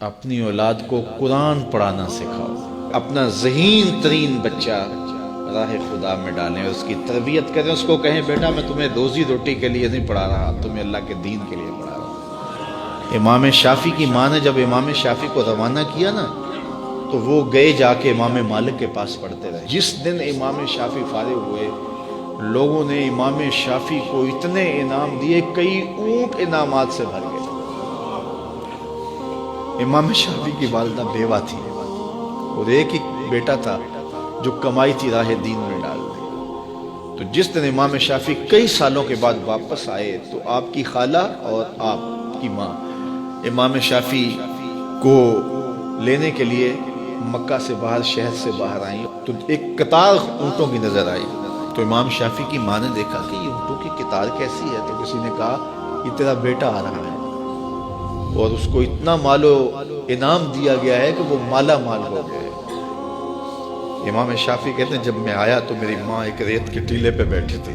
اپنی اولاد کو قرآن پڑھانا سکھاؤ، اپنا ذہین ترین بچہ راہ خدا میں ڈالیں، اس کی تربیت کریں، اس کو کہیں بیٹا میں تمہیں روزی روٹی کے لیے نہیں پڑھا رہا، تمہیں اللہ کے دین کے لیے پڑھا رہا ہوں۔ امام شافعی کی ماں نے جب امام شافعی کو روانہ کیا نا تو وہ گئے جا کے امام مالک کے پاس پڑھتے رہے۔ جس دن امام شافعی فارغ ہوئے لوگوں نے امام شافعی کو اتنے انعام دیے، کئی اونٹ انعامات سے بھر گئے۔ امام شافعی کی والدہ بیوہ تھی اور ایک ہی بیٹا تھا جو کمائی تھی راہ دین میں ڈال دی۔ تو جس دن امام شافعی کئی سالوں کے بعد واپس آئے تو آپ کی خالہ اور آپ کی ماں امام شافعی کو لینے کے لیے مکہ سے باہر، شہر سے باہر آئیں تو ایک قطار اونٹوں کی نظر آئی۔ تو امام شافعی کی ماں نے دیکھا کہ یہ اونٹوں کی قطار کیسی ہے، تو کسی نے کہا یہ تیرا بیٹا آ رہا ہے اور اس کو اتنا مال و انعام دیا گیا ہے کہ وہ مالا مال ہو گئے۔ امام شافعی کہتے ہیں جب میں آیا تو میری ماں ایک ریت کے ٹیلے پہ بیٹھی تھی،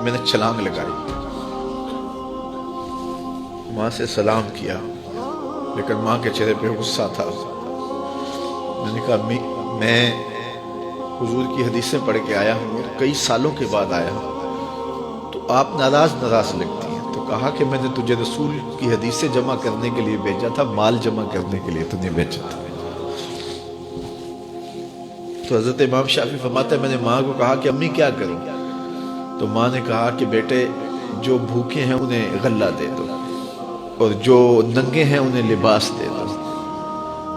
میں نے چھلانگ لگائی، ماں سے سلام کیا، لیکن ماں کے چہرے پہ غصہ تھا۔ میں نے کہا امی میں حضور کی حدیثیں پڑھ کے آیا ہوں اور کئی سالوں کے بعد آیا ہوں، تو آپ ناراض لگتی ہیں۔ تو کہا کہ میں نے تجھے رسول کی حدیثیں جمع کرنے کے لیے بھیجا تھا، مال جمع کرنے کے لیے تو نہیں بھیجا تھا۔ تو حضرت امام شافعی فرماتا ہے میں نے ماں کو کہا کہ امی کیا کروں، تو ماں نے کہا کہ بیٹے جو بھوکے ہیں انہیں غلہ دے دو اور جو ننگے ہیں انہیں لباس دے دو۔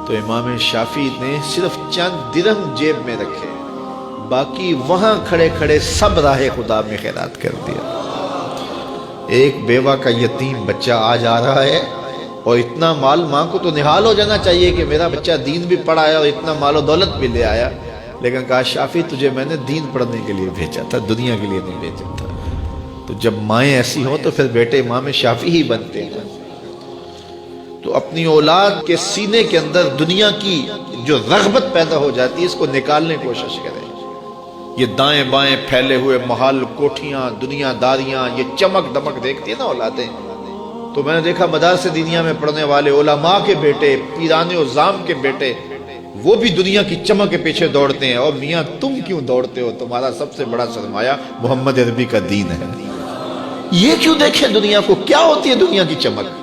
تو امام شافعی نے صرف چند درہم جیب میں رکھے، باقی وہاں کھڑے کھڑے سب راہ خدا میں خیرات کر دیا۔ ایک بیوہ کا یتیم بچہ آج آ رہا ہے اور اتنا مال، ماں کو تو نہال ہو جانا چاہیے کہ میرا بچہ دین بھی پڑھایا اور اتنا مال و دولت بھی لے آیا، لیکن کہا شافعی تجھے میں نے دین پڑھنے کے لیے بھیجا تھا، دنیا کے لیے نہیں بھیجا تھا۔ تو جب مائیں ایسی ہوں تو پھر بیٹے امام شافعی ہی بنتے ہیں۔ تو اپنی اولاد کے سینے کے اندر دنیا کی جو رغبت پیدا ہو جاتی ہے اس کو نکالنے کی کوشش کریں۔ یہ دائیں بائیں پھیلے ہوئے محل، کوٹھیاں، دنیا داریاں، یہ چمک دمک دیکھتی ہیں نا اولادیں، تو میں نے دیکھا مدارس دینیہ میں پڑھنے والے علماء کے بیٹے، پیران عظام کے بیٹے، وہ بھی دنیا کی چمک کے پیچھے دوڑتے ہیں۔ اور میاں تم کیوں دوڑتے ہو؟ تمہارا سب سے بڑا سرمایہ محمد عربی کا دین ہے۔ یہ کیوں دیکھیں دنیا کو؟ کیا ہوتی ہے دنیا کی چمک؟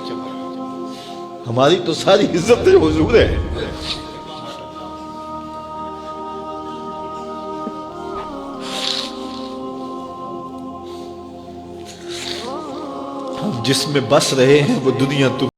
ہماری تو ساری عزت حضور ہے۔ ہم جس میں بس رہے ہیں وہ دنیا تم